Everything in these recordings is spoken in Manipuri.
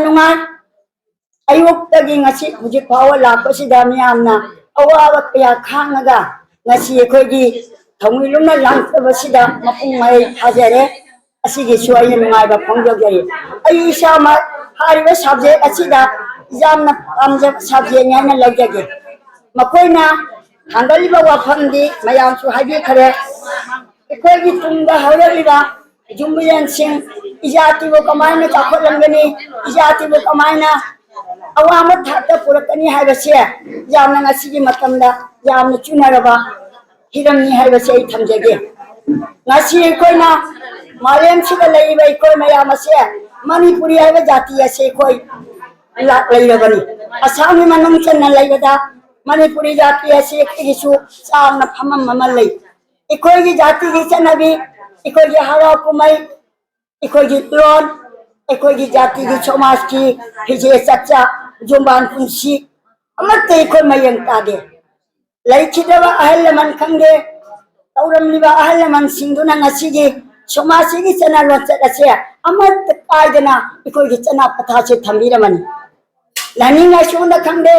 नुंगाई अयुक्तगी ngasi hujik phawa lakpasida miyamna awawa kaya khangaga ngasi ekhoi thongilungna langtabasida mapung mai hajare asigi suai nungai ba phongjogari ai isama hariba subject asida examna pamja subject nyana lagjage makoina hangaliba wafamdi mayam su habi khare ekhoi tungda hawaliba jumbiyan sing ijati bo kamaina chakholangani ijati bo kamaina awama thata purakani haibase yamna ngasigi matamda yamna chunaraba hiramni haibase ai thamjage ngasi koina malem siga leiba koi mayamase manipuri haiba jati ase koi lak leirabani asami manung chenna leibada manipuri jati ase kisu samna phamam mamal lei ikoi gi jati gi chanabi ikoi gi hara kumai ikoi gi lon ikoi gi jati gi समाज की फिजे सच्चा जुम्बान पुंसी अमते इकोई मयंग तादे लैखिदबा अहल मन खंगे तौरमलिबा अहल मन सिंधुना ngasiगी समाजगी चना लोचत असे अमत कायदना इकोई चना पथा से थंबीरमनी लानिंग लासुदा खंगे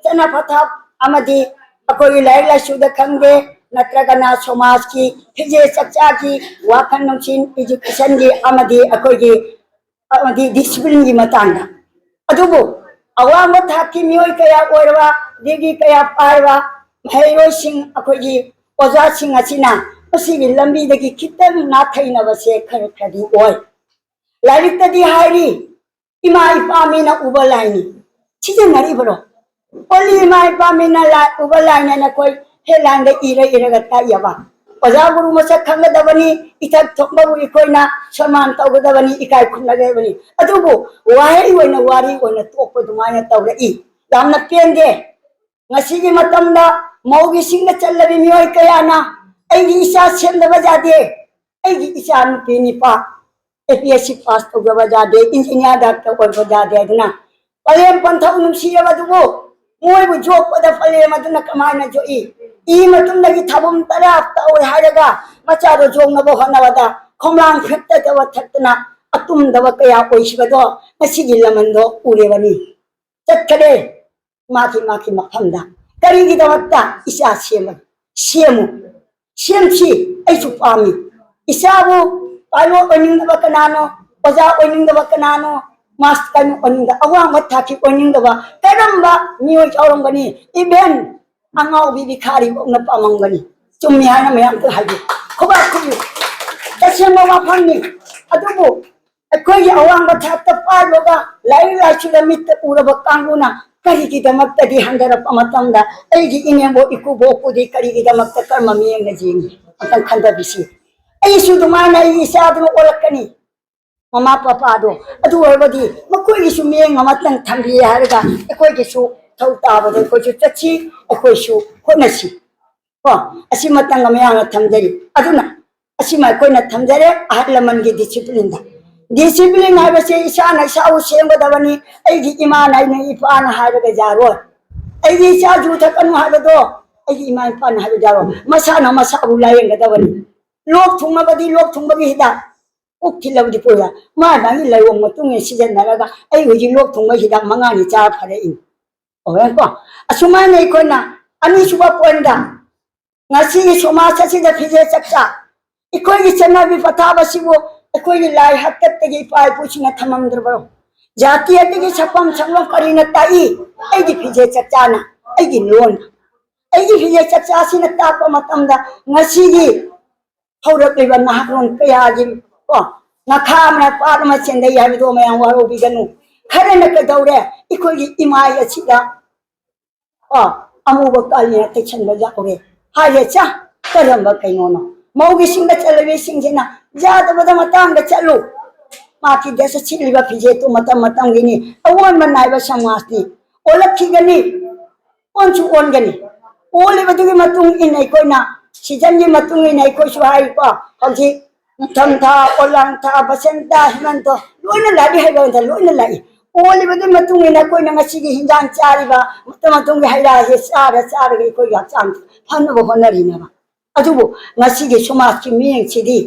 चना पथा अमदी अकोई लाइक लासुदा खंगे नत्रगना समाज की फिजे सच्चा की वाखन नुचिन एजुकेशन की अमदी अकोई अमदी डिसिप्लिन की मतंगा अदुबो अवांग थाकी मियोय कया ओरवा देगी कया पारवा महैरो सिंह अखोगी ओजा सिंह असिना असिगी लंबी दगी खितन ना थैनबसे खर खदी ओय लारितदी हाइरी इमा इपामिना उबलाइनी छिजे नरी बरो ओली इमा इपामिना ला उबलाइना न कोई हेलांग इरे इरगा तायबा ओजा गुरु मसक खंगदबनी इथक थोंबबु इकोइना समान तौगदबनी इकाय खुनगदबनी अदुबु वाहे ओइना वारी ओइना तोप दुमायना तौरई यामना पेंदे ngasiगी matamda maugi singna challbi miyoy kayana aigi isa semdaba jade aigi isa nupini pa APSC pass togaba jade engineer doctor orba jade aduna palem pantha numsiyaba dubo moibu jokpada palem aduna kamana joi matumda gi thabum taraf taw haraga machado jongnabo honawada khomlang phetta dawa thatna atum dawa kaya oisibado ngasigi lamando urebani chatkale माखी माखी मफमदा करीगी दवत्ता इसा सेमसी ऐसु पामी इसाबु पालो ओनिंगदब कनानो ओजा ओनिंगदब कनानो मास्ट कानु ओनिंगदा अवांग मथाकी ओनिंगदब करम्बा मियोय चावरंगनी इबेन अंगाव बिबि खारी बोंगना पामंगनी चुम्मी हाना मयाम तो हाजि खोबा खुबि तसेंबा वाफांनी अदुबु अखोय अवांग मथाक पालोगा लाई लाचुला मित उरब कांगुना करीगी दमक्तदी हंदरप मतमदा एगी इनेबो इकुबो कुदी करीगी दमक्त कर्म मियंग जिंगी अतन खंदबिसी ऐसु दुमाना इसादनो ओलकनी ममा पापादो अदु ओबदी मकोई सु मियंग मतन थंबी हारगा एकोई सु थौताबदो कोई चची एकोई सु होनसी को असि मतंग मयांग थंजरी अदुना असि मा कोइना थंजरे अहल मनगी डिसिप्लिन दा डिसिप्लिन हाबसे इसाना साउ सेंगदबनी एगी इमान आइने इपान हारगा जारो एगी सा जुथा कनु हाबदो एगी इमान इपान हाबगा जारो मसाना मसाबु लायंगदबनी लोक थुंगबगी हिदा उखिलबदी पोया मा बागी लायवंग मतुंगे सिजननागा एई हुजी लोक थुंग हिदा मंगानी चा फरे इन ओय को असुमाने इकोना अनि सुबा पोंदा ngasi समाज असिदा फिजे चक्चा इकोई चना भी पथाबसिबो अखोई लाई हत्तगी पाई पुछना थमंद्रबरो जाति अतगी छपम संगलो करीना ताई एगी फिजे चचाना एगी लोन एगी फिजे चचासी न ताप मतमदा ngasiगी हौरकलिबा नाहरोन कयागी को नखामना पादमा चेंदै हाबिदो मयां वारो बिगनु खरेना कदौरे इकोई इमाय असिदा अमुब कालिना तेछन बजाओरे हाये चा करंबा कैनोनो मौगी सिंग चलबे सिंगजना जादबदा मतंग चलु माकी देश छिलिबा फिजे तो मतम गिनी अवन मनाइबा समाजनी ओलखिगनी ओनसु ओनगनी ओलिबदुगी मतुंग इनै कोइना सीजन की मतुंग इनै कोइसु हाइ को हजि थम था ओलांग था बसंता हिमंत लोइना लादि हाइबा लोइना लाई ओलिबदुगी मतुंग इनै कोइना ngasiगी हिंजान चारिबा मतुंग हाइरा हे सारा कोइ हचांग फनबो होनरिनाबा अदुबो ngasiगी समाज की मियंग सिदी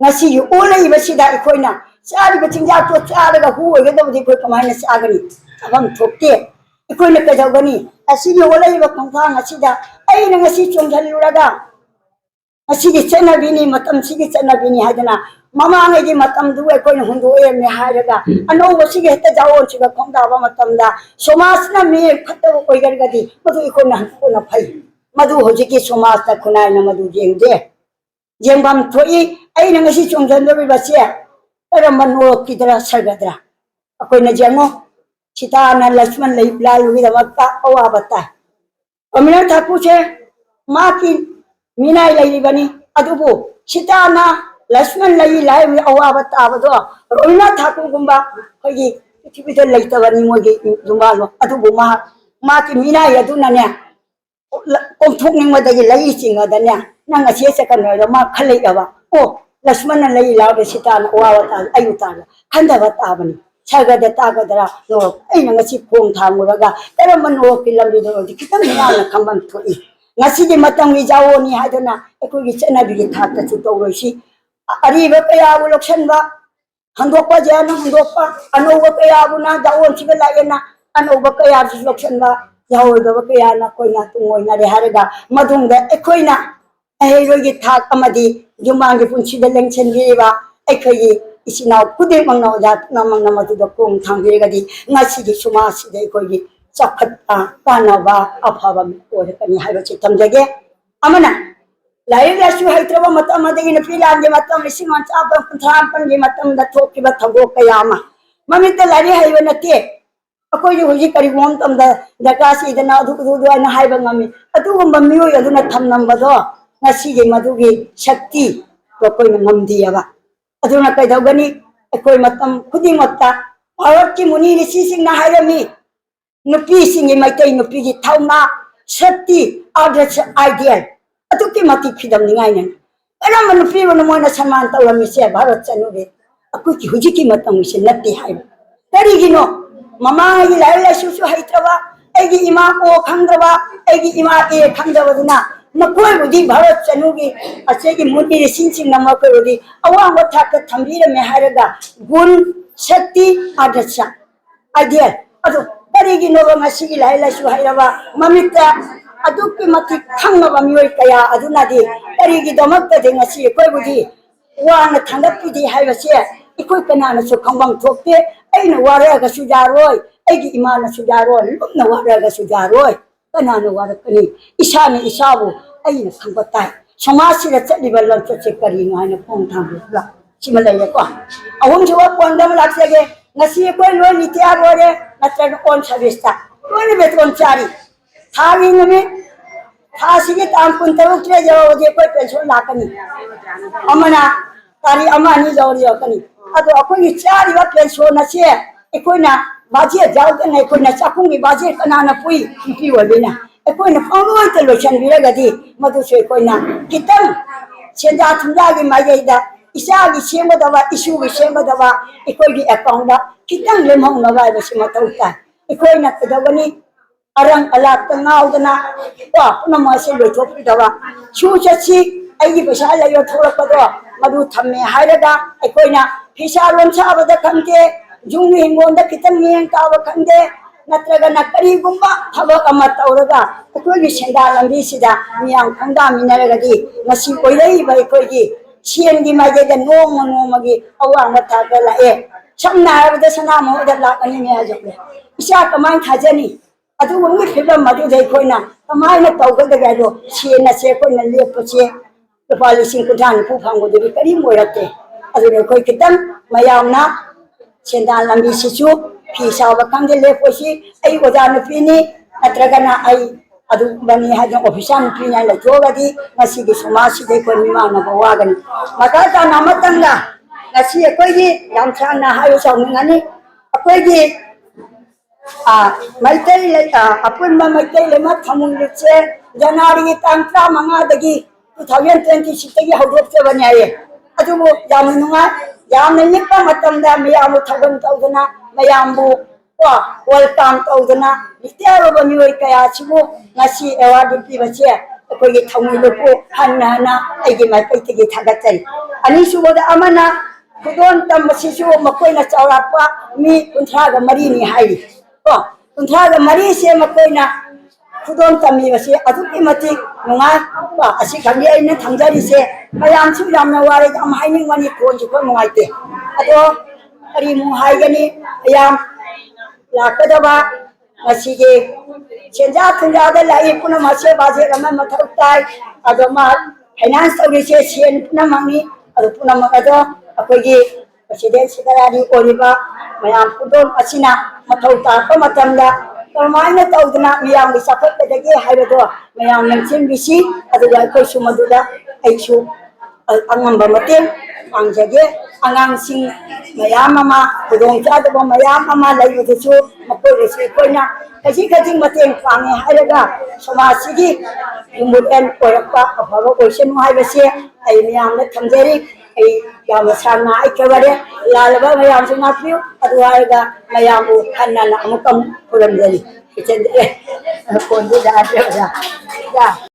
ngasiगी ओलैबसिदा इखोइना चारिब चिंजाक तो चारगा हुओगदबदि कोई कमायना चागनी अबम थोक्ते इकोइना कजौगनी असिगी ओलैबा खोंथांग असिदा अइना ngasi चोंझलुरगा असिगी चेनाबिनी मतम सिगी चेनाबिनी हादना ममांगेगी मतम दु अकोइना हुंदोए मे हायरगा अनौब सिगी हेता जाओ सिगा खोंदाबा मतमदा समाजना मे खतब ओइगरगदि मदु इकोइना हंकोना फै मदु होजिकी समाजता खुनाइना मदु जेंगदे जेंगबाम थोई अइना ngasi चोंझलुरबसे तरम नोकिदरा सरगदरा अकोइना जेंगो सीताना लक्ष्मण लालुगिदमक्ता अवाबता अमिना ठाकुर माँ की मीनाई लईबनी अदुबु सीताना लक्ष्मण लई लाई अवाब ताबदो रोहिना ठाकुर गुंबा खगी पृथ्वीदा लईतबनी मोगी जुमालो अदुबु माँ की मीनाई अदुनाने कोंथोकनिंगमदगी लई चिंगदने नंग असे सकनरो मा खलैबा ओ लक्ष्मण लई लाबे सीताना अवाब ता अयुता खंदबा ताबनी सरगद तागदरा नो अइना ngasi खोंग थांगुरगा तरम नोकी लंबिदोदि खितम याना खंबम थोई ngasi di matang gi jawoni hadana ekoi chenabi gi thakta chu tawroisi ariba kayabu loksanba handokpa jana handokpa anoba kayabu na jawon siga laena anoba kayabu loksanba jawodoba kayana koina tungoina re haraga madungda ekoina aherogi thak amadi jumangi punsida lengchengiba ekoi इसिनाव खुदे मंगनाव जात नमंग नमदुद कोंग थांगेगदि ngasi समाज दे कोई चखत्ता कानबा अफाबा ओरकनी हाइबा चितमजगे अमना लाइव लासु हाइत्रबा मतम मदगी नपिलांगे मतम लिसिंग चाप पंथाम पंगे मतम द थोकिबा थगो कयामा ममित लारि हाइबा नते अकोई होजि करि मोम तम द दकासी दना अदुदु अन हाइबा ngami अदुगुम मियो यदुना थमनमबदो ngasi ge madugi shakti ko koi ngamdiaba अदुना कैदौगनी अकोई मतम खुदी मत्ता भारत की मुनि ऋषि सिंह ना हायरमी नुपी सिंह मैतै नुपी की थौना शक्ति आदर्श आइडियल अदुकी मति फिदम निगाइनन अरम नुपी वन मोना सम्मान तौरमी से भारत चनुबे अकुई की हुजी की मतम से नत्ती हाय करिगिनो ममा गी लाइला सुसु हाइत्रबा एगी इमा को खंद्रबा एगी इमा ए खंद्रबदुना मकोई बुद्धि भारत चनुगी असेगी मुनि ऋषि सिंह नमकोई अवांग थाक थंबीर में हारगा गुण शक्ति आदर्श आइडियल अदु करिगी नोबा ngasi लाइला सु हाइरबा ममिता अदुकी मति खंगबा मियोय कया अदुनादि करिगी दमक्ता दे ngasi कोई बुद्धि वांग थांगपदि हाइबसे इकोई कनाना सु खंबम थोकते अइना वारगा सुजारोय एगी इमाना सुजारोय लुमना वारगा सुजारोय कनाना वारकनी इसाने इसाबु अइना खंबता समाज से चलिबा लंचसे करिनो हाइना फोंग थांबला सिमलैया को अहुम जुवा पोंडम लाक्सेगे ngasi कोई लोय नित्या रोरे नत्र ऑन सर्विसता कोई बेतन चारी थागी में थासिगे ताम कुंतरुत्रे जवजे कोई पेंशन लाकनी अमना तारी अमानी जवरी यकनी अदो अकोई चारी वा पेंशन नसे एकोइना बाजे जाउगन एकोइना चाकुंगी बाजे कनाना पुई पी वलिना एकोइना फंगोय ते लोशन बिरगदी मधु से एकोइना कितम सेंजा थुंजागी माइगैदा इसागी सेमदबा इशुगी सेमदबा एकोइगी अकाउंट कितम लेमंगनबा बसे मतौता एकोइना कदबनी अरंग अलाक नाउदना वा पुनमसे लोथोपिदबा सुचछि अइगी पैसा लयो थोरपदो मधु थम्मे हाइरगा एकोइना फिसा लोनसाबदा खंगे जुंग हिंगोंदा कितम मियं काव खंगे नत्रगना करिगुम्बा थबक अमा तौरगा एकोइगी सेंदा लंबी सिदा मियं खंदा मिनरगदी ngasi ओइलैबा एकोइगी सियंगी माइगेदा नोम नोमगी अवांग थागा लाए समना हाबदा सना मोदा लाकनी मे आजबले इसा कमाई थाजनी अदुगुंगी फिल्म मदु दे कोइना कमाई तौगदगालो सेना से कोइना लेपसे लुपा लिसिंग कुठान फु फांगोदि करी मोरते अदुने कोइ कितम मयामना सेंदा लंबी सिसु फी साबा खंगे लेपोसी आई ओजा नुपीनी नत्रगना आई अदु बनी हाज ऑफिसर नुपीना लजोगदी ngasi gi समाज दे कोइ मिमाना बवागन मका ता नामतंगा ngasi कोइगी यामछाना हायो साउंगनी अकोइगी मैतै अपुन मैतै लेमा थमुंगसे जनवरी तांग 15 दगी 2026 तगी हौदोक्से बन्याये अदुबो यामनुंगा यामन निपा मतमदा मयाम थगन तौदना मयामबु को वेलकम तौदना नित्यारो बमियोय कया छिबो ngasi अवार्ड पिबसे कोइगी थमुंगलपो हन्ना एगी मैतै तगी थागतै अनि सुबोदा अमना खुदोन तमसिसु मकोइना चौरापा मी कुंथ्रागा मरीनी हाई को कुंथ्रागा मरी से मकोइना खुदोन तमी बसे अदुकी मति नुंगाय को असि खंगे आइने थंगजरी से मयाम सु यामना वारे याम हाइनिंग मनी कोंजु को नुंगाइते अदो अरी मु हाइगनी याम लाकदबा मसिगे सेंजा थुंजादा लाई पुना मसे बाजे रमा मथौ ताई अदो मा फाइनांस तौरिसे सेन पुना मंगनी अदो पुना मकदो अखोगी प्रेसिडेंट सेक्रेटरी ओरिबा मयाम खुदोन असिना मथौ तापा मतमदा कमाइना तौदना मियाम गि सखतदगे हाइबदो मयाम नंसिन बिसी अदुगा अखोय सुमदुदा आइसु अंगंबा मतें पांजगे अंगांसिंग मयाम अमा खुदों चादबा मयाम अमा लैबदसु मकोय रेसे कोइना खजी खजी मतें पांगे हाइरगा समाजसिगी इमुदन ओरपा अफबा ओइसन हाइबसे आई मयाम न थंजरी आई याम सांगा आइकबरे लालबा मयाम सु नापियो अदुआइगा मयाम बु खन्ना अमुकम पुरंजरी किचन कोंदु दादरा